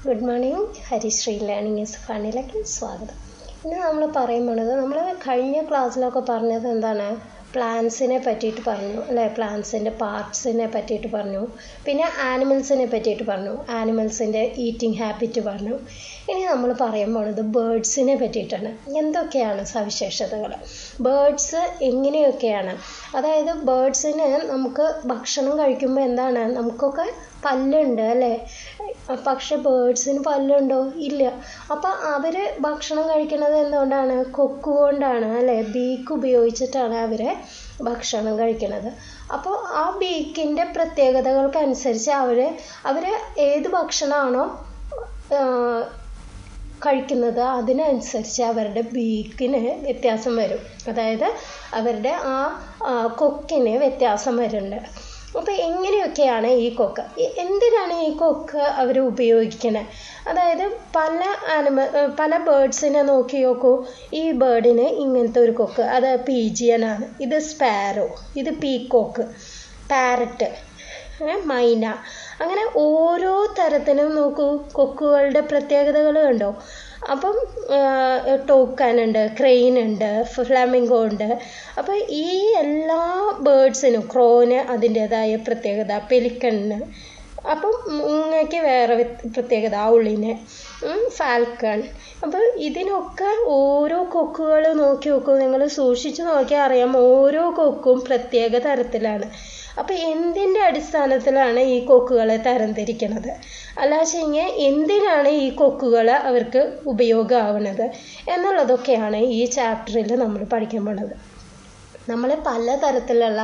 Good morning, Harishri Learning is Funniലേക്ക് സ്വാഗതം. ഇന്ന് നമ്മൾ പറയുന്നത് നമ്മൾ കഴിഞ്ഞ ക്ലാസ്സിലൊക്കെ പറഞ്ഞത് എന്താണ്, പ്ലാന്റ്സിനെ പറ്റിയിട്ട് പറഞ്ഞു അല്ലേ, പ്ലാന്റ്സിൻ്റെ പാർട്സിനെ പറ്റിയിട്ട് പറഞ്ഞു, പിന്നെ ആനിമൽസിനെ പറ്റിയിട്ട് പറഞ്ഞു, ആനിമൽസിൻ്റെ ഈറ്റിംഗ് ഹാബിറ്റ് പറഞ്ഞു. ഇനി നമ്മൾ പറയാൻ പോകുന്നത് ബേർഡ്സിനെ പറ്റിയിട്ടാണ്. എന്തൊക്കെയാണ് സവിശേഷതകൾ, ബേർഡ്സ് എങ്ങനെയൊക്കെയാണ്, അതായത് ബേർഡ്സിന് നമുക്ക് ഭക്ഷണം കഴിക്കുമ്പോൾ എന്താണ്, നമുക്കൊക്കെ പല്ലുണ്ട് അല്ലേ, പക്ഷെ ബേർഡ്സിന് പല്ലുണ്ടോ? ഇല്ല. അപ്പം അവർ ഭക്ഷണം കഴിക്കുന്നത് എന്തുകൊണ്ടാണ്? കൊക്ക് കൊണ്ടാണ് അല്ലേ, ബീക്ക് ഉപയോഗിച്ചിട്ടാണ് അവർ ഭക്ഷണം കഴിക്കുന്നത്. അപ്പോൾ ആ ബീക്കിൻ്റെ പ്രത്യേകതകൾക്കനുസരിച്ച് അവർ ഏത് ഭക്ഷണമാണോ കഴിക്കുന്നത് അതിനനുസരിച്ച് അവരുടെ ബീക്കിന് വ്യത്യാസം വരും, അതായത് അവരുടെ ആ കൊക്കിന് വ്യത്യാസം വരുന്നുണ്ട്. അപ്പോൾ എങ്ങനെയൊക്കെയാണ് ഈ കൊക്ക്, എന്തിനാണ് ഈ കൊക്ക് അവർ ഉപയോഗിക്കുന്നത്? അതായത് പല ബേർഡ്സിനെ നോക്കി നോക്കൂ. ഈ ബേർഡിന് ഇങ്ങനത്തെ ഒരു കൊക്ക്, അത് പീജിയനാണ്, ഇത് സ്പാരോ, ഇത് പീക്കോക്ക്, പാരറ്റ്, മൈന, അങ്ങനെ ഓരോ തരത്തിനും നോക്കൂ കൊക്കുകളുടെ പ്രത്യേകതകൾ കണ്ടോ. അപ്പം ടോക്കൻ ഉണ്ട്, ക്രെയിൻ ഉണ്ട്, ഫ്ലാമിംഗോ ഉണ്ട്. അപ്പോൾ ഈ എല്ലാ ബേർഡ്സിനും, ക്രോന് അതിൻ്റേതായ പ്രത്യേകത, പെലിക്കണിന്, അപ്പം മൂങ്ങയ്ക്ക് വേറെ പ്രത്യേകത, ഔളിന്, ഫാൽക്കൺ. അപ്പോൾ ഇതിനൊക്കെ ഓരോ കൊക്കുകൾ നോക്കി നോക്കൂ, നിങ്ങൾ സൂക്ഷിച്ച് നോക്കിയാൽ അറിയാം, ഓരോ കൊക്കും പ്രത്യേക തരത്തിലാണ്. അപ്പോൾ എന്തിൻ്റെ അടിസ്ഥാനത്തിലാണ് ഈ കൊക്കുകളെ തരംതിരിക്കുന്നത്, അല്ലാച്ചെങ്കിൽ എന്തിനാണ് ഈ കൊക്കുകൾ അവർക്ക് ഉപയോഗമാവുന്നത് എന്നുള്ളതൊക്കെയാണ് ഈ ചാപ്റ്ററിൽ നമ്മൾ പഠിക്കാൻ പോകുന്നത്. നമ്മൾ പലതരത്തിലുള്ള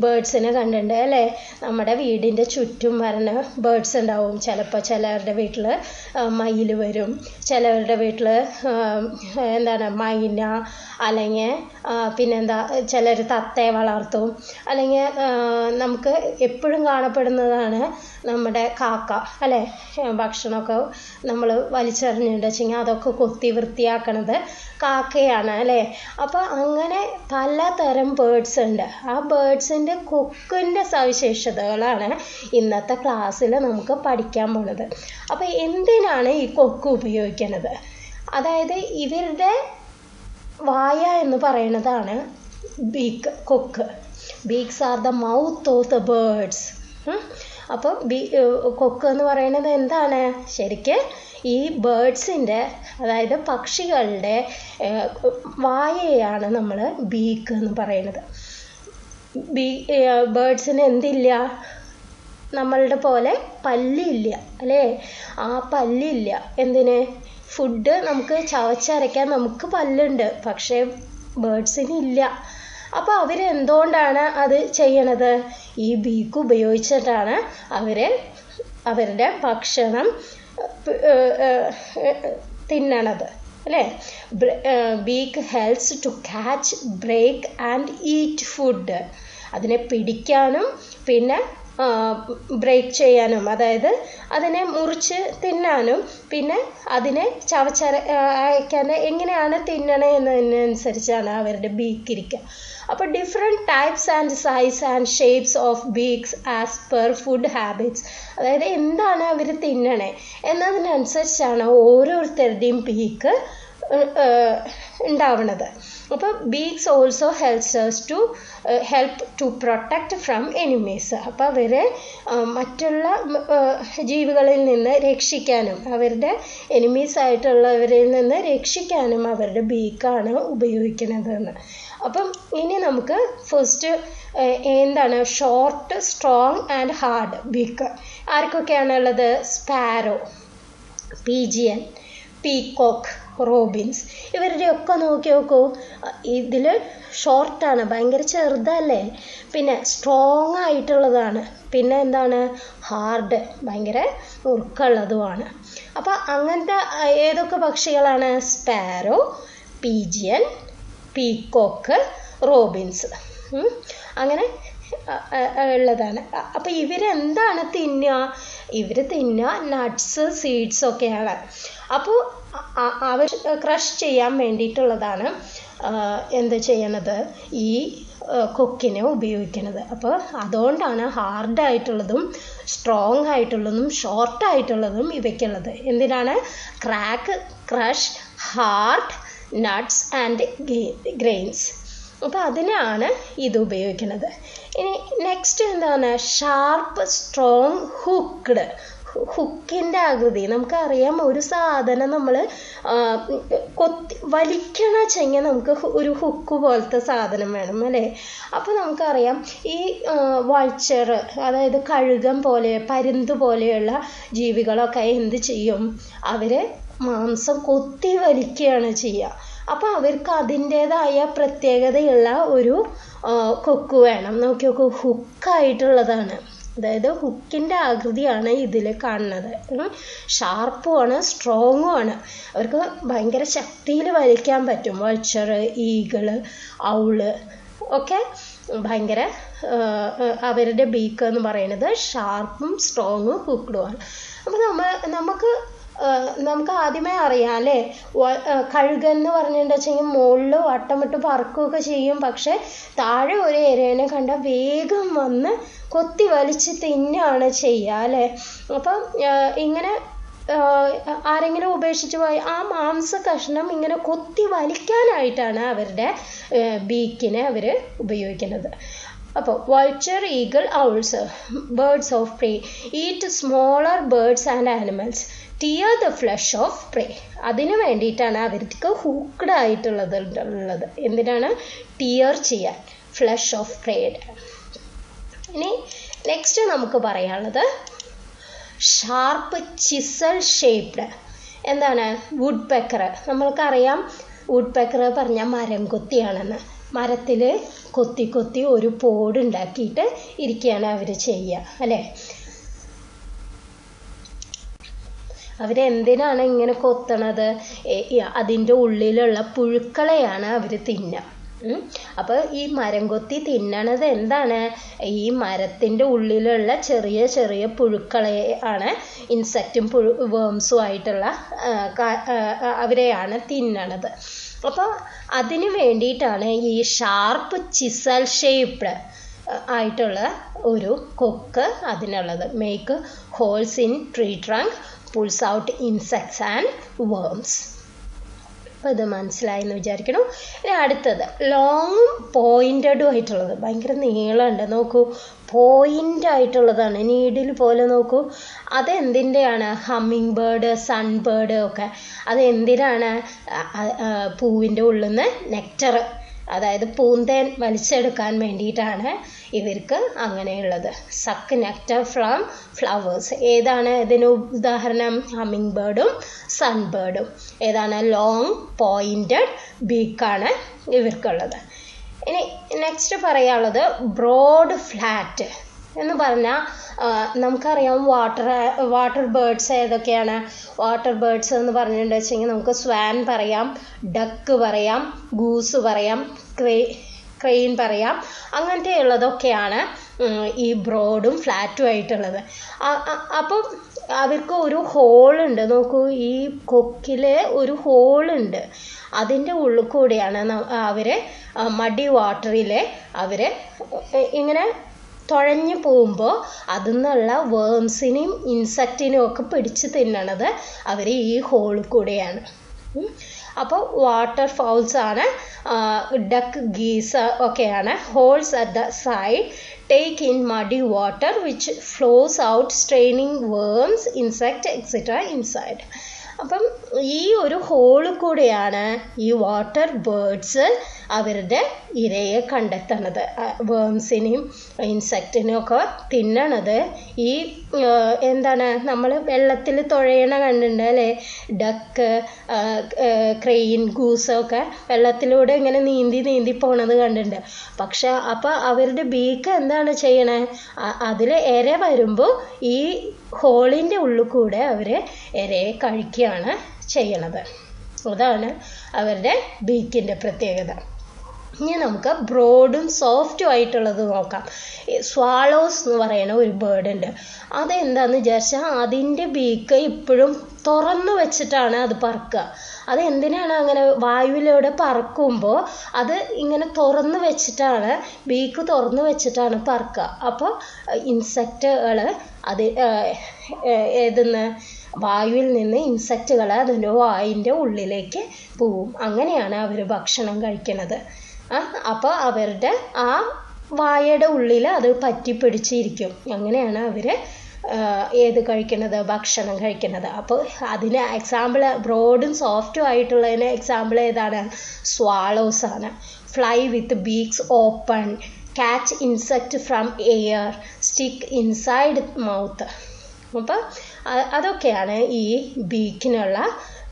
ബേർഡ്സിനെ കണ്ടിട്ടുണ്ട് അല്ലേ, നമ്മുടെ വീടിൻ്റെ ചുറ്റും വരുന്ന ബേർഡ്സ് ഉണ്ടാവും. ചിലപ്പോൾ ചിലവരുടെ വീട്ടിൽ മയിൽ വരും, ചിലവരുടെ വീട്ടിൽ എന്താണ് മൈന, അല്ലെങ്കിൽ പിന്നെന്താ ചിലർ തത്തയെ വളർത്തും, അല്ലെങ്കിൽ നമുക്ക് എപ്പോഴും കാണപ്പെടുന്നതാണ് നമ്മുടെ കാക്ക അല്ലേ, ഭക്ഷണമൊക്കെ നമ്മൾ വലിച്ചെറിഞ്ഞിട്ട് വെച്ചെങ്കിൽ അതൊക്കെ കൊത്തി വൃത്തിയാക്കണത് കാക്കയാണ് അല്ലേ. അപ്പോൾ അങ്ങനെ പലതരം ബേർഡ്സ് ഉണ്ട്. ആ ബേർഡ്സിൻ്റെ കൊക്കിൻ്റെ സവിശേഷതകളാണ് ഇന്നത്തെ ക്ലാസ്സിൽ നമുക്ക് പഠിക്കാൻ പോണത്. അപ്പോൾ എന്തിനാണ് ഈ കൊക്ക് ഉപയോഗിക്കുന്നത്? അതായത് ഇവരുടെ വായ എന്ന് പറയുന്നതാണ് ബീക്ക്, കൊക്ക്. Beaks are the mouth of the birds. അപ്പോൾ കൊക്ക് എന്ന് പറയുന്നത് എന്താണ്? ശരിക്ക് ഈ ബേർഡ്സിൻ്റെ, അതായത് പക്ഷികളുടെ വായയാണ് നമ്മൾ ബീക്ക് എന്ന് പറയുന്നത്. ബേർഡ്സിന് എന്തില്ല? നമ്മളുടെ പോലെ പല്ലില്ല അല്ലേ, ആ പല്ലില്ല. എന്തിന്? ഫുഡ് നമുക്ക് ചവച്ചരയ്ക്കാൻ നമുക്ക് പല്ലുണ്ട്, പക്ഷേ ബേർഡ്സിന് ഇല്ല. അപ്പോൾ അവരെന്തുകൊണ്ടാണ് അത് ചെയ്യണത്? ഈ ബീക്ക് ഉപയോഗിച്ചിട്ടാണ് അവരുടെ ഭക്ഷണം തിന്നണത് അല്ലേ. Beak helps to catch, break and eat food. അതിനെ പിടിക്കാനും പിന്നെ ബ്രേക്ക് ചെയ്യാനും, അതായത് അതിനെ മുറിച്ച് തിന്നാനും, പിന്നെ അതിനെ അയക്കാൻ എങ്ങനെയാണ് തിന്നണേ എന്നതിനനുസരിച്ചാണ് അവരുടെ ബീക്ക് ഇരിക്കുക. അപ്പോൾ different types and size and shapes of beaks as per food habits, അതായത് എന്താണ് അവർ തിന്നണേ എന്നതിനനുസരിച്ചാണ് ഓരോരുത്തരുടെയും ബീക്ക് ഉണ്ടാവുന്നത്. അപ്പോൾ beaks also help to protect from enemies. അപ്പോൾ അവരെ മറ്റുള്ള ജീവികളിൽ നിന്ന് രക്ഷിക്കാനും, അവരുടെ എനിമീസ് ആയിട്ടുള്ളവരിൽ നിന്ന് രക്ഷിക്കാനും അവരുടെ ബീക്കാണ് ഉപയോഗിക്കുന്നതെന്ന്. അപ്പം ഇനി നമുക്ക് ഫസ്റ്റ് എന്താണ് short, strong and hard beak ആർക്കൊക്കെയാണുള്ളത്? Sparrow, pigeon, peacock, robins. ഇവരുടെയൊക്കെ നോക്കി നോക്കൂ, ഇതിൽ ഷോർട്ടാണ്, ഭയങ്കര ചെറുതല്ലേ, പിന്നെ സ്ട്രോങ് ആയിട്ടുള്ളതാണ്, പിന്നെ എന്താണ് ഹാർഡ്, ഭയങ്കര മുറുക്കുള്ളതുമാണ്. അപ്പോൾ അങ്ങനത്തെ ഏതൊക്കെ പക്ഷികളാണ്? സ്പാരോ, പീജിയൻ, പീക്കോക്ക്, റോബിൻസ്, അങ്ങനെ ഉള്ളതാണ്. അപ്പോൾ ഇവരെന്താണ് തിന്നുക? ഇവർ തിന്നുക നട്ട്സ്, സീഡ്സ് ഒക്കെയാണ്. അപ്പോൾ അവർ ക്രഷ് ചെയ്യാൻ വേണ്ടിയിട്ടുള്ളതാണ് എന്ത് ചെയ്യണത്? ഈ കൊക്കിനെ ഉപയോഗിക്കുന്നത്. അപ്പോൾ അതുകൊണ്ടാണ് ഹാർഡായിട്ടുള്ളതും സ്ട്രോങ് ആയിട്ടുള്ളതും ഷോർട്ടായിട്ടുള്ളതും ഇവയ്ക്കുള്ളത്. എന്തിനാണ്? Crack, crush, hard, nuts and grains. അപ്പോൾ അതിനാണ് ഇത് ഉപയോഗിക്കുന്നത്. ഇനി നെക്സ്റ്റ് എന്താണ്? Sharp, strong, ഹുക്ക്ഡ്. ഹുക്കിൻ്റെ ആകൃതി നമുക്കറിയാം. ഒരു സാധനം നമ്മൾ വലിക്കണ വെച്ചെങ്കിൽ നമുക്ക് ഒരു ഹുക്ക് പോലത്തെ സാധനം വേണം അല്ലേ? അപ്പോൾ നമുക്കറിയാം ഈ വൾച്ചർ, അതായത് കഴുകൻ പോലെ, പരുന്ത് പോലെയുള്ള ജീവികളൊക്കെ എന്ത് ചെയ്യും? അവർ മാംസം കൊത്തി വലിക്കുകയാണ് ചെയ്യുക. അപ്പോൾ അവർക്ക് അതിൻ്റേതായ പ്രത്യേകതയുള്ള ഒരു കൊക്ക് വേണം. നോക്കി നോക്കൂ, ഹുക്കായിട്ടുള്ളതാണ്. അതായത് ഹുക്കിൻ്റെ ആകൃതിയാണ് ഇതിൽ കാണുന്നത്. ഷാർപ്പുമാണ്, സ്ട്രോങ്ങുമാണ്. അവർക്ക് ഭയങ്കര ശക്തിയിൽ വലിക്കാൻ പറ്റും. വൾച്ചർ, ഈഗിള്, ഔള് ഒക്കെ ഭയങ്കര അവരുടെ ബീക്ക് എന്ന് പറയുന്നത് ഷാർപ്പും സ്ട്രോങ്ങും ഹുക്ക്ഡുമാണ്. അപ്പോൾ നമുക്ക് ആദ്യമേ അറിയാം അല്ലേ? കഴുകൻ എന്ന് പറഞ്ഞിട്ടുണ്ടെന്ന് വെച്ചെങ്കിൽ മുകളിൽ വട്ടമിട്ട് പറക്കുകയൊക്കെ ചെയ്യും. പക്ഷെ താഴെ ഒരു ഇരേനെ കണ്ടാൽ വേഗം വന്ന് കൊത്തി വലിച്ച് തിന്നാണ് ചെയ്യുക അല്ലേ? അപ്പം ഇങ്ങനെ ആരെങ്കിലും ഉപേക്ഷിച്ച് പോയി ആ മാംസ കഷ്ണം ഇങ്ങനെ കൊത്തി വലിക്കാനായിട്ടാണ് അവരുടെ ബീക്കിനെ അവർ ഉപയോഗിക്കുന്നത്. അപ്പോൾ vulture, eagle, owls, birds of prey eat smaller birds and animals, tear the flesh of prey. അതിന് വേണ്ടിയിട്ടാണ് അവർക്ക് ഹുക്ക്ഡ് ആയിട്ടുള്ളത്. എന്തിനാണ്? ടിയർ ചെയ്യാൻ, ഫ്ലഷ് ഓഫ് പ്രേഡ്. ഇനി നെക്സ്റ്റ് നമുക്ക് പറയാനുള്ളത് ഷാർപ്പ്, ചിസൽ ഷേപ്ഡ്. എന്താണ്? Woodpecker. നമ്മൾക്കറിയാം വുഡ് പെക്കർ പറഞ്ഞാൽ മരം കൊത്തിയാണെന്ന്. മരത്തിൽ കൊത്തി കൊത്തി ഒരു പോടുണ്ടാക്കിയിട്ട് ഇരിക്കുകയാണ് അവർ ചെയ്യുക അല്ലേ? അവരെന്തിനാണ് ഇങ്ങനെ കൊത്തണത്? അതിൻ്റെ ഉള്ളിലുള്ള പുഴുക്കളെയാണ് അവർ തിന്നുക. അപ്പോൾ ഈ മരം കൊത്തി തിന്നണത് എന്താണ്? ഈ മരത്തിൻ്റെ ഉള്ളിലുള്ള ചെറിയ ചെറിയ പുഴുക്കളെ ആണ്, ഇൻസെക്റ്റും വേംസും ആയിട്ടുള്ള അവരെയാണ് തിന്നണത്. അപ്പോൾ അതിന് വേണ്ടിയിട്ടാണ് ഈ ഷാർപ്പ്, ചിസൽ ഷേപ്ഡ് ആയിട്ടുള്ള ഒരു കൊക്ക് അതിനുള്ളത്. Make holes in tree trunk, pulls out insects and worms. അപ്പോൾ ഇത് മനസ്സിലായെന്ന് വിചാരിക്കണം. ഇനി അടുത്തത് ലോങ്ങും പോയിൻറ്റഡും ആയിട്ടുള്ളത്. ഭയങ്കര നീളമുണ്ട്. നോക്കൂ, പോയിൻ്റ് ആയിട്ടുള്ളതാണ്, നീഡിൽ പോലെ. നോക്കൂ, അതെന്തിൻ്റെയാണ്? ഹമ്മിങ് ബേർഡ്, സൺബേർഡ് ഒക്കെ. അതെന്തിനാണ്? പൂവിൻ്റെ ഉള്ളിൽ നിന്ന് നെക്ടർ, അതായത് പൂന്തേൻ വലിച്ചെടുക്കാൻ വേണ്ടിയിട്ടാണ് ഇവർക്ക് അങ്ങനെയുള്ളത്. Suck nectar from flowers. ഏതാണ് ഇതിന് ഉദാഹരണം? ഹമ്മിങ് ബേർഡും സൺബേർഡും. ഏതാണ്? ലോങ് പോയിൻറ്റഡ് ബീക്കാണ് ഇവർക്കുള്ളത്. ഇനി നെക്സ്റ്റ് പറയാനുള്ളത് ബ്രോഡ് ഫ്ലാറ്റ് എന്ന് പറഞ്ഞാൽ നമുക്കറിയാം വാട്ടർ ബേർഡ്സ് ഏതൊക്കെയാണ്? വാട്ടർ ബേർഡ്സ് എന്ന് പറഞ്ഞിട്ടുണ്ടെന്ന് വെച്ചെങ്കിൽ നമുക്ക് സ്വാൻ പറയാം, ഡക്ക് പറയാം, ഗൂസ് പറയാം, ക്രെയിൻ പറയാം. അങ്ങനത്തെ ഉള്ളതൊക്കെയാണ് ഈ ബ്രോഡും ഫ്ലാറ്റും ആയിട്ടുള്ളത്. അപ്പം അവർക്ക് ഒരു ഹോളുണ്ട്. നോക്കൂ, ഈ കൊക്കിൽ ഒരു ഹോളുണ്ട്. അതിൻ്റെ ഉള്ളിൽ കൂടിയാണ് അവർ മഡി വാട്ടറിൽ അവർ ഇങ്ങനെ തുഴഞ്ഞു പോകുമ്പോൾ അതിൽ നിന്നുള്ള വേംസിനെയും ഇൻസെക്റ്റിനെയും ഒക്കെ പിടിച്ച് തിന്നണത് അവർ ഈ ഹോളിൽ കൂടെയാണ്. അപ്പോൾ വാട്ടർ ഫൗൾസ് ആണ്, ഡക്ക്, ഗീസ് ഒക്കെയാണ്. Holes at the side take in muddy water which flows out straining worms, insect etcetera inside. അപ്പം ഈ ഒരു ഹോളിൽ കൂടെയാണ് ഈ വാട്ടർ ബേർഡ്സ് അവരുടെ ഇരയെ കണ്ടെത്തണത്. വേംസിനെയും ഇൻസെക്റ്റിനെയും ഒക്കെ തിന്നണത് ഈ എന്താണ്, നമ്മൾ വെള്ളത്തിൽ തുഴയണ കണ്ടിട്ടുണ്ട് അല്ലേ? ഡക്ക്, ക്രെയിൻ, ഗൂസൊക്കെ വെള്ളത്തിലൂടെ ഇങ്ങനെ നീന്തി പോണത് കണ്ടിട്ടുണ്ട്. പക്ഷെ അപ്പോൾ അവരുടെ ബീക്ക് എന്താണ് ചെയ്യണേ? അതിൽ ഇര വരുമ്പോൾ ഈ ഹോളിൻ്റെ ഉള്ളിൽ കൂടെ അവർ ഇരയെ കഴിക്കുകയാണ് ചെയ്യണത്. അതാണ് അവരുടെ ബീക്കിൻ്റെ പ്രത്യേകത. ഇനി നമുക്ക് ബ്രോഡും സോഫ്റ്റും ആയിട്ടുള്ളത് നോക്കാം. സ്വാളോസ് എന്ന് പറയുന്ന ഒരു ബേർഡ് ഉണ്ട്. അതെന്താണെന്ന് വിചാരിച്ചാൽ അതിൻ്റെ ബീക്ക് ഇപ്പോഴും തുറന്നു വെച്ചിട്ടാണ് അത് പറക്കുക. അതെന്തിനാണ് അങ്ങനെ വായുവിലൂടെ പറക്കുമ്പോൾ അത് ഇങ്ങനെ തുറന്നു വെച്ചിട്ടാണ്, ബീക്ക് തുറന്നു വെച്ചിട്ടാണ് പറക്കുക. അപ്പോൾ ഇൻസെക്റ്റുകൾ അത് ഏതെന്ന് വായുവിൽ നിന്ന് ഇൻസെക്റ്റുകൾ അതിൻ്റെ വായിൻ്റെ ഉള്ളിലേക്ക് പോവും. അങ്ങനെയാണ് അവർ ഭക്ഷണം കഴിക്കുന്നത്. അപ്പോൾ അവരുടെ ആ വായയുടെ ഉള്ളിൽ അത് പറ്റിപ്പിടിച്ചിരിക്കും. അങ്ങനെയാണ് അവർ ഭക്ഷണം കഴിക്കുന്നത്. അപ്പോൾ അതിന് എക്സാമ്പിൾ ബ്രോഡും സോഫ്റ്റും ആയിട്ടുള്ളതിന് എക്സാമ്പിൾ ഏതാണ്? സ്വാളോസ് ആണ്. Fly with beaks open, catch insect from air, stick inside mouth. അപ്പോൾ അതൊക്കെയാണ് ഈ ബീക്കിനുള്ള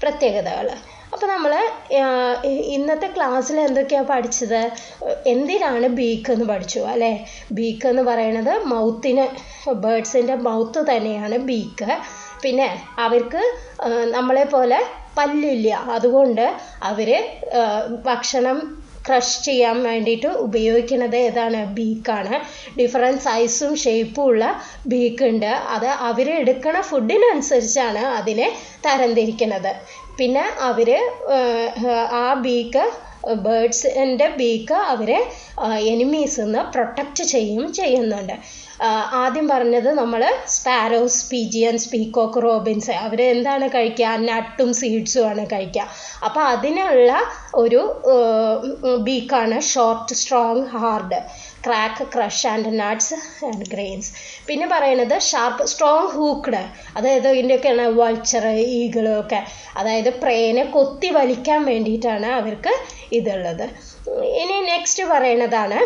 പ്രത്യേകതകൾ. അപ്പോൾ നമ്മൾ ഇന്നത്തെ ക്ലാസ്സിൽ എന്തൊക്കെയാണ് പഠിച്ചത്? എന്തിനാണ് ബീക്ക് എന്ന് പഠിച്ചു അല്ലേ? ബീക്ക് എന്ന് പറയുന്നത് മൗത്തിന്, ബേർഡ്സിൻ്റെ മൗത്ത് തന്നെയാണ് ബീക്ക്. പിന്നെ അവർക്ക് നമ്മളെ പോലെ പല്ലില്ല, അതുകൊണ്ട് അവർ ഭക്ഷണം ക്രഷ് ചെയ്യാൻ വേണ്ടിയിട്ട് ഉപയോഗിക്കുന്നത് ഏതാണ്? ബീക്കാണ്. ഡിഫറെൻറ്റ് സൈസും ഷേപ്പും ഉള്ള ബീക്ക് ഉണ്ട്. അത് അവർ എടുക്കണ ഫുഡിനനുസരിച്ചാണ് അതിനെ തരംതിരിക്കുന്നത്. പിന്നെ അവർ ആ ബീക്ക്, ബേർഡ്സിൻ്റെ ബീക്ക് അവരെ എനിമീസിൽ നിന്ന് പ്രൊട്ടക്റ്റ് ചെയ്യുന്നുണ്ട്. ആദ്യം പറഞ്ഞത് നമ്മൾ സ്പാരോസ്, പീജിയൻസ്, പീകോക്ക്, റോബിൻസ്, അവർ എന്താണ് കഴിക്കുക? നട്ടും സീഡ്സും ആണ് കഴിക്കുക. അപ്പോൾ അതിനുള്ള ഒരു ബീക്കാണ് short, strong, hard, crack, crush and nuts and grains. പിന്നെ പറയുന്നത് ഷാർപ്പ്, സ്ട്രോങ്, ഹൂക്ക്ഡ്, അതായത് ഇതിൻ്റെയൊക്കെയാണ് വൾച്ചർ, ഈഗിള് ഒക്കെ, അതായത് പ്രേനെ കൊത്തി വലിക്കാൻ വേണ്ടിയിട്ടാണ് അവർക്ക് ഇതുള്ളത്. ഇനി നെക്സ്റ്റ് പറയുന്നതാണ്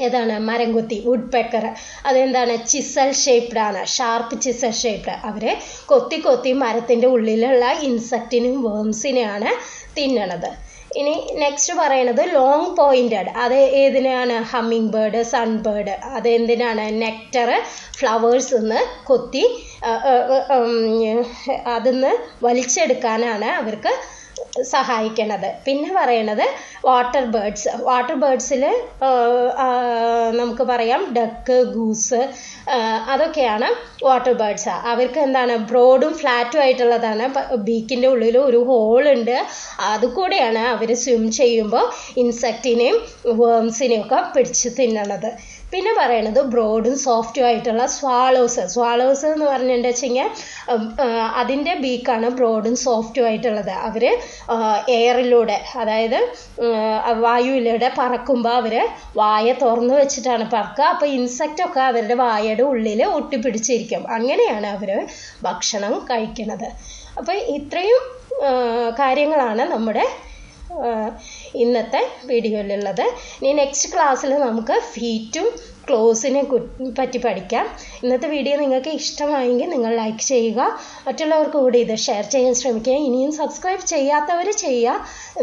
ഏതാണ്? മരംകൊത്തി, വുഡ് പെക്കർ. അതെന്താണ്? ചിസൽ ഷേപ്ഡ് ആണ്, ഷാർപ്പ് ചിസൽ ഷേപ്ഡ്. അവരെ കൊത്തി കൊത്തി മരത്തിൻ്റെ ഉള്ളിലുള്ള ഇൻസെക്റ്റിനും വേംസിനെയാണ് തിന്നണത്. ഇനി നെക്സ്റ്റ് പറയണത് ലോങ് പോയിൻറ്റഡ്. അത് ഏതിനാണ്? Hummingbird, sunbird. അതെന്തിനാണ്? നെക്ടർ, ഫ്ലവേഴ്സ് നിന്ന് കൊത്തി അതിന്ന് വലിച്ചെടുക്കാനാണ് അവർക്ക് സഹായിക്കണത്. പിന്നെ പറയണത് വാട്ടർ ബേർഡ്സ്. വാട്ടർ ബേർഡ്സിൽ നമുക്ക് പറയാം ഡക്ക്, ഗൂസ്, അതൊക്കെയാണ് വാട്ടർ ബേർഡ്സ്. അവർക്ക് എന്താണ്? ബ്രോഡും ഫ്ലാറ്റും ആയിട്ടുള്ളതാണ്. ബീക്കിൻ്റെ ഉള്ളിൽ ഒരു ഹോളുണ്ട്, അതുകൂടെയാണ് അവർ സ്വിം ചെയ്യുമ്പോൾ ഇൻസെക്റ്റിനെയും വേംസിനെയും ഒക്കെ പിടിച്ച് തിന്നണത്. പിന്നെ പറയണത് ബ്രോഡും സോഫ്റ്റും ആയിട്ടുള്ള സ്വാളോസ്. സ്വാളോസ് എന്ന് പറഞ്ഞിട്ടുണ്ടെന്ന് വെച്ച് കഴിഞ്ഞാൽ അതിൻ്റെ ബീക്കാണ് ബ്രോഡും സോഫ്റ്റും ആയിട്ടുള്ളത്. അവർ എയറിലൂടെ, അതായത് വായുവിലൂടെ പറക്കുമ്പോൾ അവർ വായ തുറന്നു വെച്ചിട്ടാണ് പറക്കുക. അപ്പോൾ ഇൻസെക്റ്റൊക്കെ അവരുടെ വായയുടെ ഉള്ളിൽ ഒട്ടിപ്പിടിച്ചിരിക്കും. അങ്ങനെയാണ് അവർ ഭക്ഷണം കഴിക്കുന്നത്. അപ്പോൾ ഇത്രയും കാര്യങ്ങളാണ് നമ്മുടെ ഇന്നത്തെ വീഡിയോയിലുള്ളത്. ഇനി നെക്സ്റ്റ് ക്ലാസ്സിൽ നമുക്ക് ഫീറ്റും ക്ലോസിനെ പറ്റി പഠിക്കാം. ഇന്നത്തെ വീഡിയോ നിങ്ങൾക്ക് ഇഷ്ടമായെങ്കിൽ നിങ്ങൾ ലൈക്ക് ചെയ്യുക, മറ്റുള്ളവർക്ക് കൂടി ഇത് ഷെയർ ചെയ്യാൻ ശ്രമിക്കുക. ഇനിയും സബ്സ്ക്രൈബ് ചെയ്യാത്തവർ ചെയ്യുക,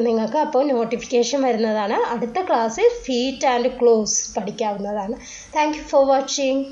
നിങ്ങൾക്ക് അപ്പോൾ നോട്ടിഫിക്കേഷൻ വരുന്നതാണ്. അടുത്ത ക്ലാസ്സിൽ ഫീറ്റ് ആൻഡ് ക്ലോസ് പഠിക്കാവുന്നതാണ്. Thank you for watching.